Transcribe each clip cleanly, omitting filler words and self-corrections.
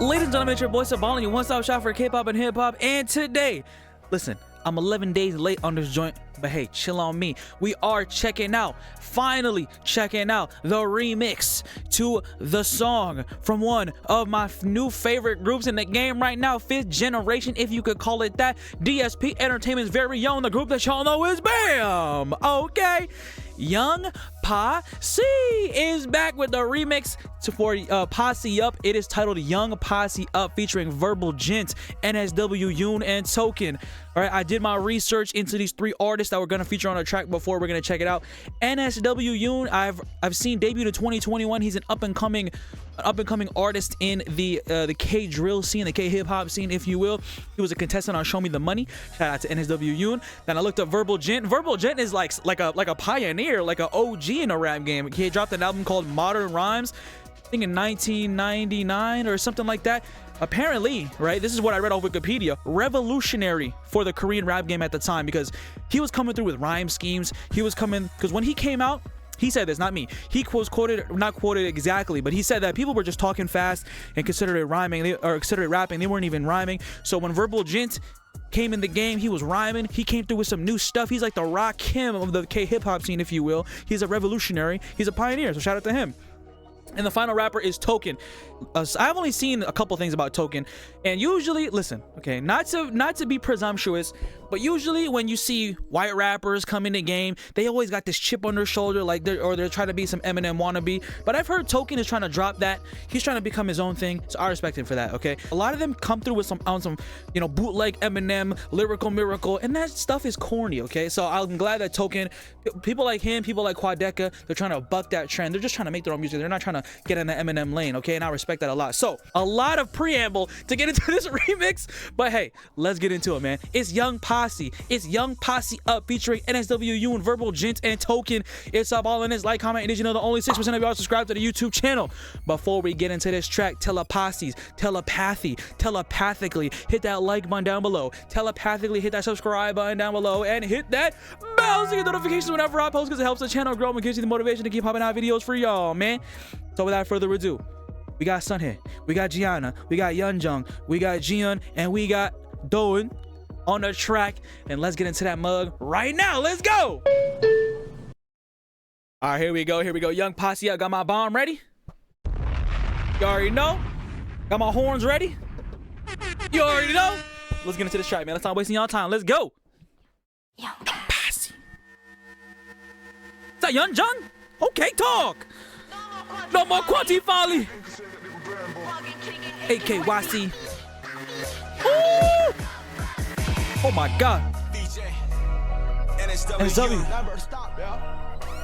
Ladies and gentlemen, it's your boy Sabalin, your one-stop shop for K-pop and hip-hop. And today, listen, I'm 11 days late on this joint, but hey, chill on me. We are finally checking out the remix to the song from one of my new favorite groups in the game right now, 5th generation, if you could call it that. DSP Entertainment's very own, the group that y'all know is BAM! Okay, Young Posse is back with the remix for Posse Up. It is titled Young Posse Up, featuring Verbal Jint, NSW Yoon, and Token. All right, I did my research into these 3 artists that were gonna feature on the track before. We're gonna check it out. NSW yoon, I've seen debut in 2021. He's an up and coming artist in the K drill scene, the K hip hop scene, if you will. He was a contestant on Show Me the Money. Shout out to NSW yoon. Then I looked up Verbal Jint. Verbal Jint is like a pioneer, like an OG in a rap game. He dropped an album called Modern Rhymes, I think in 1999 or something like that. Apparently, right, this is what I read off Wikipedia, revolutionary for the Korean rap game at the time, because he was coming through with rhyme schemes. He was coming, because when he came out, he said this, not me. He was quoted, not quoted exactly, but he said that people were just talking fast and considered it rhyming, or considered it rapping. They weren't even rhyming. So when Verbal Jint came in the game, he was rhyming. He came through with some new stuff. He's like the Rakim of the K hip hop scene, if you will. He's a revolutionary. He's a pioneer. So shout out to him. And the final rapper is Token. I've only seen a couple things about Token, and usually, listen, okay, not to be presumptuous, but usually when you see white rappers come in the game, they always got this chip on their shoulder, like they're trying to be some Eminem wannabe. But I've heard Token is trying to drop that. He's trying to become his own thing, so I respect him for that. Okay, a lot of them come through with some bootleg Eminem, lyrical miracle, and that stuff is corny. Okay, so I'm glad that Token, people like him, people like Quadeca, they're trying to buck that trend. They're just trying to make their own music. They're not trying to get in the Eminem lane. Okay, and I respect that a lot. So a lot of preamble to get into this remix, but hey, let's get into it, man. It's Young Posse. It's Young Posse Up, featuring NSW yoon, Verbal Jint, and Token. It's up all in this. Like, comment, and did you know that only 6% of y'all subscribe to the YouTube channel? Before we get into this track, telepathically hit that like button down below. Telepathically hit that subscribe button down below, and hit that bell so you get notifications whenever I post, because it helps the channel grow and gives you the motivation to keep popping out videos for y'all, man. So without further ado, we got Sunhye, we got Jiana, we got yeonjung, we got jieun, and we got doeun on the track. And let's get into that mug right now. Let's go. All right, here we go. Young Posse Up. Got my bomb ready. You already know. Got my horns ready. You already know. Let's get into this track, man. Let's not wasting y'all time. Let's go. Young Posse. Is that yeonjung? Okay, talk. No more quantify. AKYC. Ooh! Oh my God. NSW.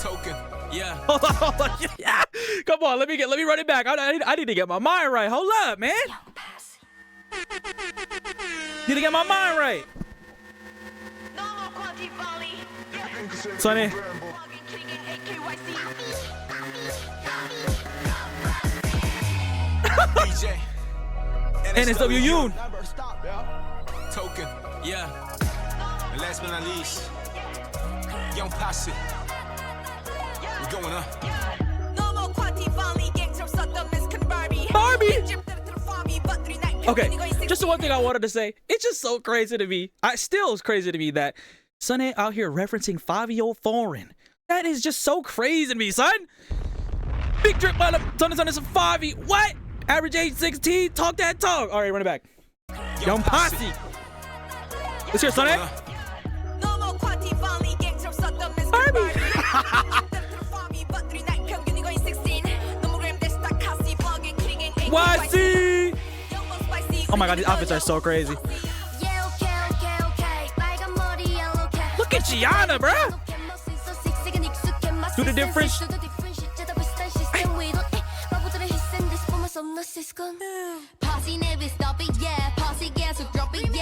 Token. Yeah. Hold on. Yeah. Come on, let me run it back. I need to get my mind right. Hold up, man. Need to get my mind right. Sonny. NSW yoon. Token. Yeah. And last but not least, Young Posse. We're going up. Barbie. Okay, just the one thing I wanted to say. It's just so crazy to me. It's crazy to me that Sunhye out here referencing 5-year-old foreign. That is just so crazy to me, son. Big drip on the son is a 5-y. What? Average age 16. Talk that talk. All right, run it back. Young Posse. Let's hear Sunhye. YC. Oh my God, these outfits are so crazy. Look at Jiana, bruh. Do the difference.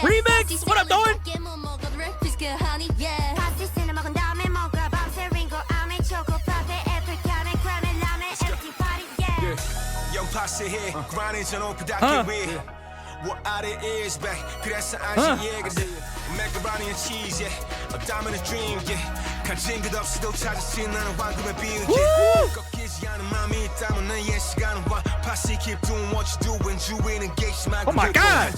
Remix. What up, doeun? Young Posse here, grinding to no production with what out it is back. 그래서 안심이야거든. macaroni and cheese, yeah. A diamond dream, yeah. 가진 것 없이도 찾을 수 있는 황금의 비율, yeah. 꺾이지 않은 마음이 있다면 내 시간은 와. Oh my God!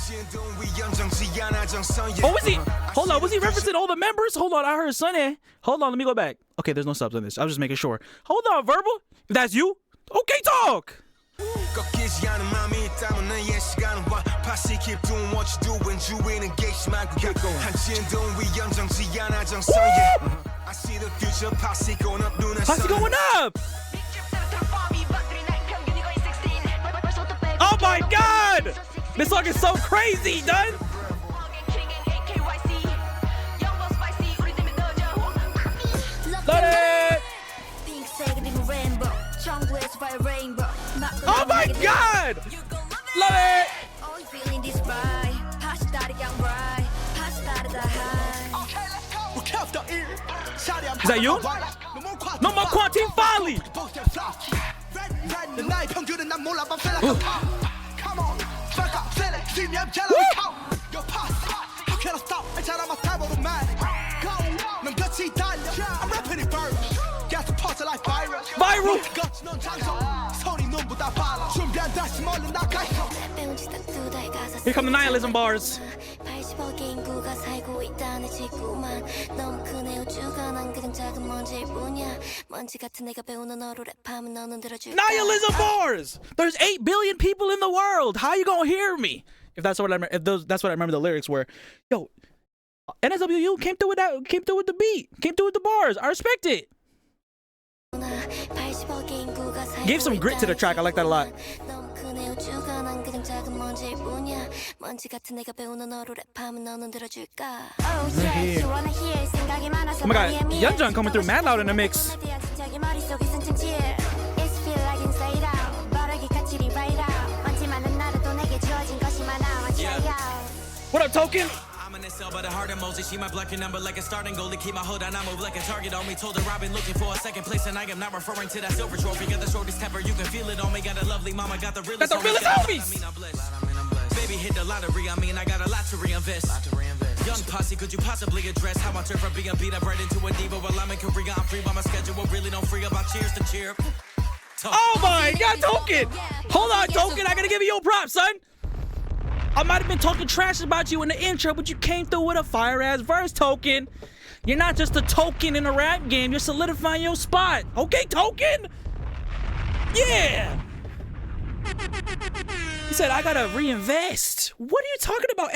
Oh, was he? Hold on, was he referencing all the members? Hold on, I heard sunhye. Hold on, let me go back. Okay, there's no subs on this. I was just making sure. Hold on, verbal. If that's you, okay, talk. Posse going up. Oh my God! This song is so crazy, done. Love it. Oh my God! Love it. Is that you? No more quarantine folly. Viral. Here come the nihilism bars. Nihilism bars. There's 8 billion people in the world. How you gonna hear me? If that's what I that's what I remember the lyrics were. Yo, NSW yoon came through with that. Came through with the beat. Came through with the bars. I respect it. Gave some grit to the track. I like that a lot. Oh my God, yeonjung coming through mad loud in the mix. What up, Token? But a hard emoji, she my black number like a starting goal to keep my hold on. I move like a target on me. Told her I've been looking for a second place, and I am not referring to that silver trophy. Got the shortest temper, you can feel it on me. Got a lovely mama, got the realest homies. Baby hit the lottery, I mean I got a lot to reinvest. Young posse, could you possibly address how I turn from being beat up right into a diva? While I'm in Korea, I'm free by my schedule. Really don't free about cheers to cheer. Oh my God, Token! Hold on, Token, I gotta give you your props, son. I might have been talking trash about you in the intro, but you came through with a fire-ass verse, Token. You're not just a token in a rap game. You're solidifying your spot. Okay, Token? Yeah. He said, I gotta reinvest. What are you talking about?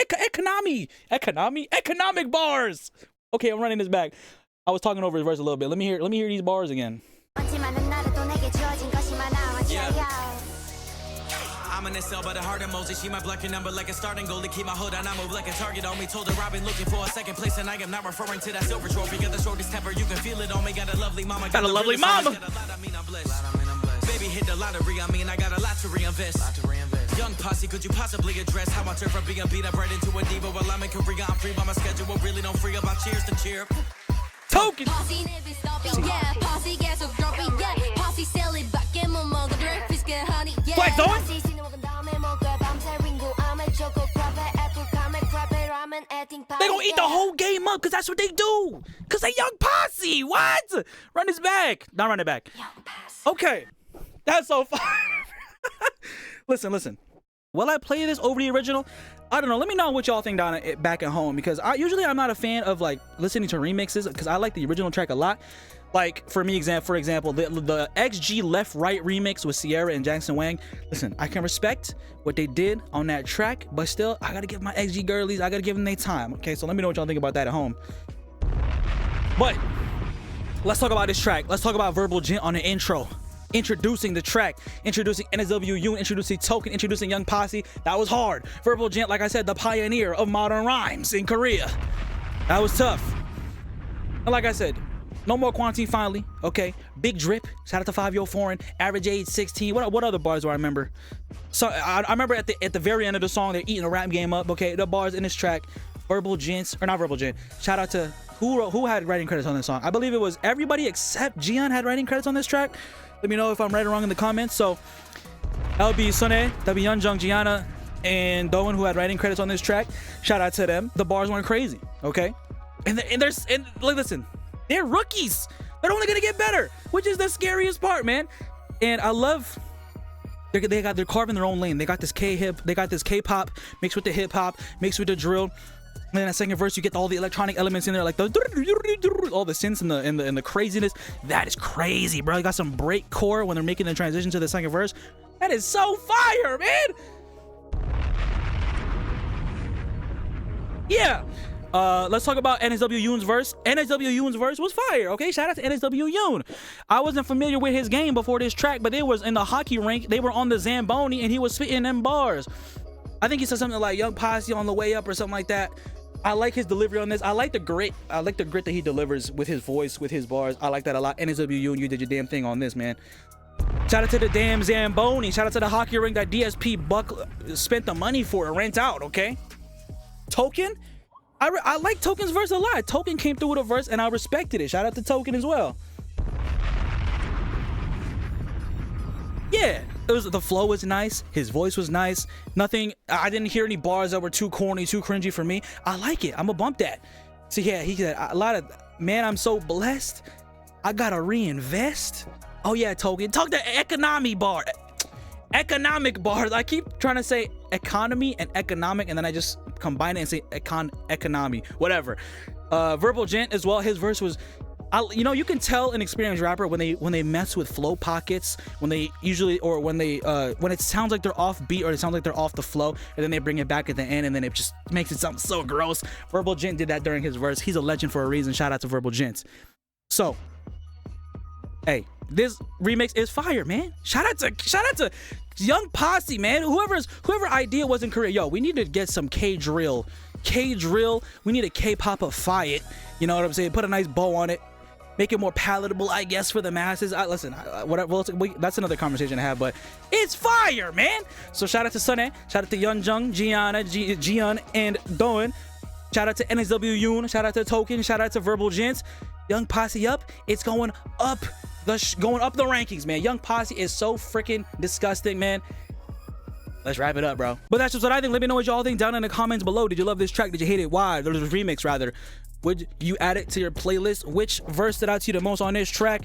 Economic bars. Okay, I'm running this back. I was talking over his verse a little bit. Let me hear these bars again. I'm in cell by the heart emoji. She my black number like a starting goal to keep my hood on. I move like a target on me. Told her I've been looking for a second place, and I am not referring to that silver trophy. Got the shortest temper, you can feel it on me. Got a lovely mama. Got a lovely mama. Baby hit the lottery, I mean I got a lot to reinvest. Young posse, could you possibly address how I turn from being beat up right into a diva? While I'm in Korea, I'm free by my schedule. Really don't free about cheers to cheer. Token. Flex doing? They gonna eat the whole game up because that's what they do. Because they young posse. What? Run this back. Not run it back. Okay. That's so fun. Listen. Will I play this over the original? I don't know. Let me know what y'all think down back at home, because I'm not a fan of like listening to remixes, because I like the original track a lot. Like for example, the XG Left Right remix with Sierra and Jackson Wang. Listen, I can respect what they did on that track, but still, I gotta give my XG girlies, I gotta give them their time. Okay, so let me know what y'all think about that at home. But let's talk about this track. Let's talk about Verbal Jint on the intro. Introducing the track, introducing NSW yoon, introducing Token, introducing Young Posse. That was hard. Verbal Jint, like I said, the pioneer of modern rhymes in Korea. That was tough. And like I said, no more quarantine finally. Okay, Big Drip. Shout out to 5 Yo Foreign. Average age 16. What other bars do I remember? So I remember at the very end of the song, they're eating a rap game up. Okay, the bars in this track. Verbal Jint, or not Verbal Jint. Shout out to who had writing credits on this song. I believe it was everybody except Jieun had writing credits on this track. Let me know if I'm right or wrong in the comments. So that would be sunhye, that would be yeonjung, jiana, and doeun, who had writing credits on this track. Shout out to them. The bars weren't crazy, okay? And listen, they're rookies. They're only gonna get better, which is the scariest part, man. And I love they're carving their own lane. They got this K-pop mixed with the hip hop, mixed with the drill. And then that second verse, you get all the electronic elements in there, like the all the synths and the craziness. That is crazy, bro. You got some breakcore when they're making the transition to the second verse. That is so fire, man. Yeah. Let's talk about NSW Yoon's verse. NSW Yoon's verse was fire, okay? Shout out to NSW Yoon. I wasn't familiar with his game before this track, but they was in the hockey rink. They were on the Zamboni, and he was spitting them bars. I think he said something like Young Posse on the way up or something like that. I like his delivery on this. I like the grit. I like the grit that he delivers with his voice, with his bars. I like that a lot. NSW Yoon, you did your damn thing on this, man. Shout out to the damn Zamboni. Shout out to the hockey rink that DSP Buck spent the money for to rent out, okay? Token? I like Token's verse a lot. Token came through with a verse and I respected it. Shout out to Token as well. Yeah, the flow was nice. His voice was nice. Nothing, I didn't hear any bars that were too corny, too cringy for me. I like it. I'm gonna bump that. So yeah, he said a lot of, man, I'm so blessed. I gotta reinvest. Oh yeah, Token, talk the economy bar. Economic bars. I keep trying to say economy and economic, and then I just combine it and say economy, whatever. Verbal Jint as well. His verse was, you know, you can tell an experienced rapper when they mess with flow pockets, when they usually, or when they when it sounds like they're off beat or it sounds like they're off the flow, and then they bring it back at the end, and then it just makes it sound so gross. Verbal Jint did that during his verse. He's a legend for a reason. Shout out to Verbal Jint. So, hey, this remix is fire, man. Shout out to Young Posse, man. Whoever idea was in Korea, yo, we need to get some K-drill. We need a K-pop-ify it. You know what I'm saying? Put a nice bow on it. Make it more palatable, I guess, for the masses. Listen, whatever. That's another conversation to have, but it's fire, man. So shout out to sunhye. Shout out to yeonjung, jiana, jieun, and doeun. Shout out to NSW yoon. Shout out to Token. Shout out to Verbal Jint. Young Posse up. It's going up. Going up the rankings, man. Young Posse is so freaking disgusting, man. Let's wrap it up, bro. But that's just what I think. Let me know what y'all think down in the comments below. Did you love this track? Did you hate it? Why? Or this remix, rather. Would you add it to your playlist? Which verse stood out to you the most on this track?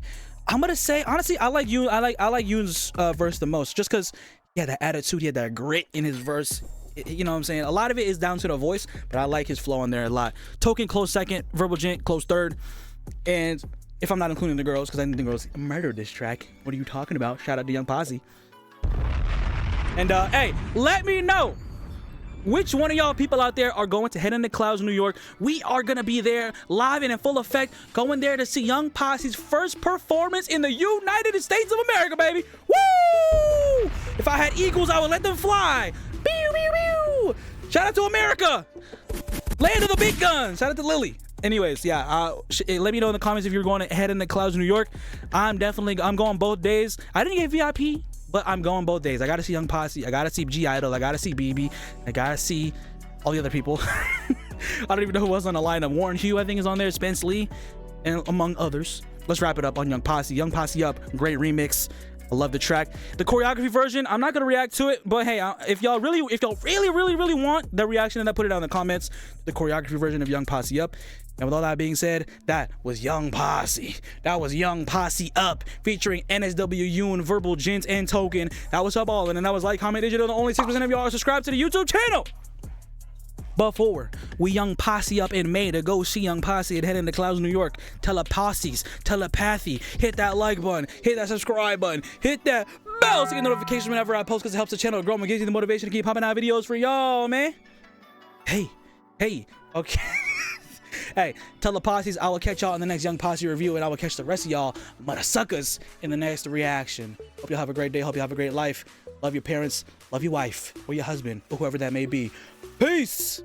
I'm gonna say, honestly, I like Yoon. I like Yoon's verse the most, just because, yeah, that attitude, he had that grit in his verse. You know what I'm saying? A lot of it is down to the voice, but I like his flow on there a lot. Token close second, Verbal Jint close third, and if I'm not including the girls, because I think the girls murdered this track. What are you talking about? Shout out to Young Posse. And hey, let me know which one of y'all people out there are going to Head in the Clouds, New York. We are gonna be there live and in full effect, going there to see Young Posse's first performance in the United States of America, baby. Woo! If I had eagles, I would let them fly. Pew, pew, pew. Shout out to America, land of the big guns. Shout out to Lily. Anyways, yeah, let me know in the comments if you're going to Head in the Clouds, New York. I'm going both days. I didn't get VIP, but I'm going both days. I gotta see Young Posse. I gotta see G Idol. I gotta see BB. I gotta see all the other people. I don't even know who was on the lineup. Warren Hugh, I think, is on there. Spence Lee, and among others. Let's wrap it up on Young Posse. Young Posse up. Great remix. I love the track. The choreography version, I'm not gonna react to it, but hey, if y'all really want the reaction, then put it down in the comments. The choreography version of Young Posse up. And with all that being said, that was Young Posse. That was Young Posse Up, featuring NSW yoon, Verbal Jint, and Token. That was up all, and that was like, comment, digital. The only 6% of y'all are subscribed to the YouTube channel. Before we Young Posse up in May to go see Young Posse at Head in the Clouds, New York. Telepathy. Hit that like button. Hit that subscribe button. Hit that bell to get notifications whenever I post, because it helps the channel grow and gives you the motivation to keep popping out videos for y'all, man. Hey, okay. Hey, Telepathies, I will catch y'all in the next Young Posse review, and I will catch the rest of y'all mother suckers in the next reaction. Hope y'all have a great day. Hope you have a great life. Love your parents. Love your wife or your husband or whoever that may be. Peace.